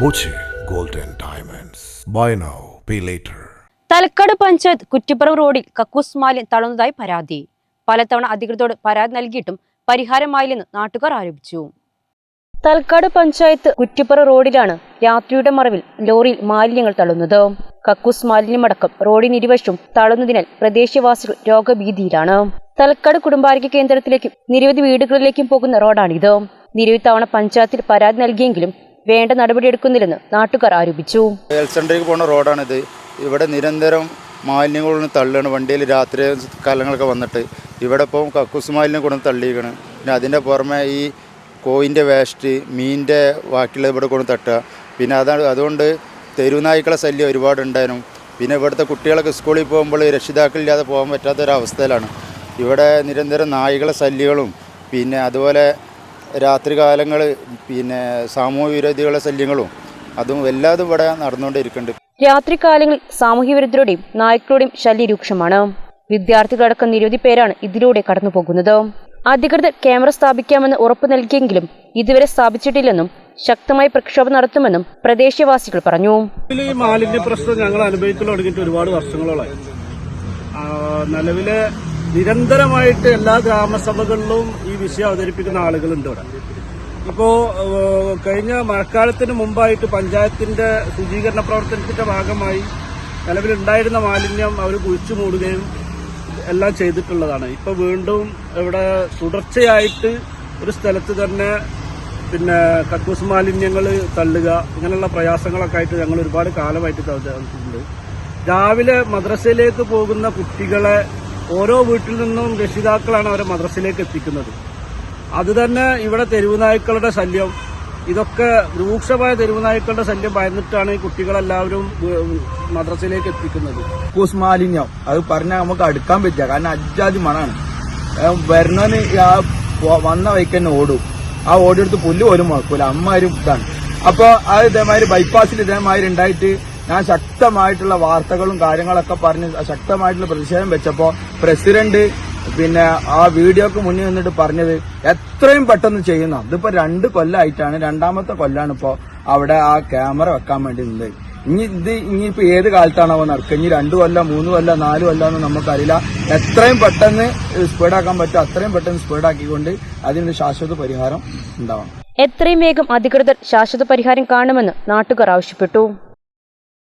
Boche Gold and Diamonds. Buy now, pay later. Thalakkad panchayat Kuttippuram റോഡിൽ കക്കൂസ് മാലിന്യം തള്ളുന്നതായി പരാതി. പലതവണ അധികൃതരോട് പരാതി നൽകിയിട്ടും പരിഹാരമായില്ലെന്ന് നാട്ടുകാർ ആരോപിച്ചു. തലക്കാട് പഞ്ചായത്ത് കുറ്റിപ്പുറം റോഡിലാണ് രാത്രിയുടെ മറവിൽ ലോറിയിൽ മാലിന്യങ്ങൾ തള്ളുന്നത്. കക്കൂസ് മാലിന്യമടക്കം റോഡിന് ഇരുവശവും തള്ളുന്നതിനാൽ പ്രദേശവാസികൾ രോഗഭീതിയിലാണ്. തലക്കാട് കുടുംബാരോഗ്യ കേന്ദ്രത്തിലേക്കും നിരവധി വീടുകളിലേക്കും പോകുന്ന റോഡാണിത്. നിരവധി തവണ പഞ്ചായത്തിൽ പരാതി നൽകിയെങ്കിലും വേണ്ട നടപടിയെടുക്കുന്നില്ലെന്ന് നാട്ടുകാർ ആരോപിച്ചു. ഹെൽത്ത് സെൻ്ററിലേക്ക് പോകുന്ന റോഡാണിത്. ഇവിടെ നിരന്തരം മാലിന്യങ്ങളൊന്നും തള്ളുകയാണ്. വണ്ടിയിൽ രാത്രി കാലങ്ങളൊക്കെ വന്നിട്ട് ഇവിടെ ഇപ്പം കക്കൂസ് മാലിന്യം കൊണ്ടു തള്ളിയിരിക്കണം. പിന്നെ അതിൻ്റെ പുറമെ ഈ കോയിൻ്റെ വേസ്റ്റ്, മീനിൻ്റെ ബാക്കിയുള്ളത് ഇവിടെ കൊണ്ട് തട്ടുക. പിന്നെ അതുകൊണ്ട് തെരുവുനായ്ക്കളെ ശല്യം ഒരുപാടുണ്ടായിരുന്നു. പിന്നെ ഇവിടുത്തെ കുട്ടികളൊക്കെ സ്കൂളിൽ പോകുമ്പോൾ രക്ഷിതാക്കളില്ലാതെ പോകാൻ പറ്റാത്തൊരവസ്ഥയിലാണ്. ഇവിടെ നിരന്തരം നായ്ക്കളെ ശല്യങ്ങളും പിന്നെ അതുപോലെ രാത്രി കാലങ്ങൾ പിന്നെ സാമൂഹ്യ വിരോധികളുടെ ശല്യങ്ങളും അതും എല്ലാതും ഇവിടെ നടന്നുകൊണ്ടിരിക്കുന്നുണ്ട്. രാത്രി കാലങ്ങളിൽ സാമൂഹ്യ വിരുദ്ധരുടെയും നായ്ക്കളുടെയും ശല്യം രൂക്ഷമാണ്. വിദ്യാർത്ഥികളടക്കം നിരവധി പേരാണ് ഇതിലൂടെ കടന്നു പോകുന്നത്. അധികൃതർ ക്യാമറ സ്ഥാപിക്കാമെന്ന് ഉറപ്പു നൽകിയെങ്കിലും ഇതുവരെ സ്ഥാപിച്ചിട്ടില്ലെന്നും ശക്തമായ പ്രക്ഷോഭം നടത്തുമെന്നും പ്രദേശവാസികൾ പറഞ്ഞു. ഈ മാലിന്യ പ്രശ്നം ഞങ്ങൾ അനുഭവിക്കാൻ തുടങ്ങിയിട്ട് ഒരുപാട് വർഷങ്ങളോളായി. നിലവിലെ നിരന്തരമായിട്ട് എല്ലാ ഗ്രാമസഭകളിലും ഈ വിഷയം അവതരിപ്പിക്കുന്ന ആളുകളുണ്ട് ഇവിടെ. ഇപ്പോ കഴിഞ്ഞ മഴക്കാലത്തിന് മുമ്പായിട്ട് പഞ്ചായത്തിന്റെ ശുചീകരണ പ്രവർത്തനത്തിന്റെ ഭാഗമായി നിലവിലുണ്ടായിരുന്ന മാലിന്യം അവർ കുഴിച്ചു മൂടുകയും എല്ലാം ചെയ്തിട്ടുള്ളതാണ്. ഇപ്പൊ വീണ്ടും ഇവിടെ തുടർച്ചയായിട്ട് ഒരു സ്ഥലത്ത് തന്നെ പിന്നെ കക്കൂസ് മാലിന്യങ്ങൾ തള്ളുക, ഇങ്ങനെയുള്ള പ്രയാസങ്ങളൊക്കെ ആയിട്ട് ഞങ്ങൾ ഒരുപാട് കാലമായിട്ട് തന്നിട്ടുണ്ട്. രാവിലെ മദ്രസയിലേക്ക് പോകുന്ന കുട്ടികളെ ഓരോ വീട്ടിൽ നിന്നും രക്ഷിതാക്കളാണ് അവരെ മദ്രസയിലേക്ക് എത്തിക്കുന്നത്. അത് തന്നെ ഇവിടെ തെരുവുനായ്ക്കളുടെ ശല്യം, ഇതൊക്കെ രൂക്ഷമായ തെരുവുനായ്ക്കളുടെ ശല്യം ഭയന്നിട്ടാണ് ഈ കുട്ടികളെല്ലാവരും മദ്രസയിലേക്ക് എത്തിക്കുന്നത്. കക്കൂസ് മാലിന്യം അത് പറഞ്ഞാൽ നമുക്ക് അടുക്കാൻ പറ്റില്ല. കാരണം അജാതി മണാണ്. വരണന് വന്ന വൈക്ക് തന്നെ ഓടും. ആ ഓടിയെടുത്ത് പുല്ല് പോലും മുളക്കൂല. അമ്മാരും ഇതാണ്. അപ്പൊ അത് ഇതേമാതിരി ബൈപ്പാസിൽ ഇതേമാതിരി ഉണ്ടായിട്ട് ഞാൻ ശക്തമായിട്ടുള്ള വാർത്തകളും കാര്യങ്ങളൊക്കെ പറഞ്ഞ് ശക്തമായിട്ടുള്ള പ്രതിഷേധം വെച്ചപ്പോ പ്രസിഡന്റ് പിന്നെ ആ വീഡിയോക്ക് മുന്നിൽ നിന്നിട്ട് പറഞ്ഞത് എത്രയും പെട്ടെന്ന് ചെയ്യുന്ന. ഇതിപ്പോ 2 കൊല്ലമായിട്ടാണ്, 2ാമത്തെ കൊല്ലാണ് ഇപ്പോ അവിടെ ആ ക്യാമറ വെക്കാൻ വേണ്ടി നിന്നത്. ഇനിയിപ്പോ ഏത് കാലത്താണോ നടക്കുക? ഇനി 2 കൊല്ലം 3 കൊല്ലം 4 കൊല്ലം എന്ന് നമുക്കറിയില്ല. എത്രയും പെട്ടെന്ന് സ്പീഡാക്കാൻ പറ്റും അത്രയും പെട്ടെന്ന് സ്പീഡാക്കിക്കൊണ്ട് അതിനൊരു ശാശ്വത പരിഹാരം ഉണ്ടാവണം. എത്രയും വേഗം അധികൃതർ ശാശ്വത പരിഹാരം കാണുമെന്ന് നാട്ടുകാർ ആവശ്യപ്പെട്ടു.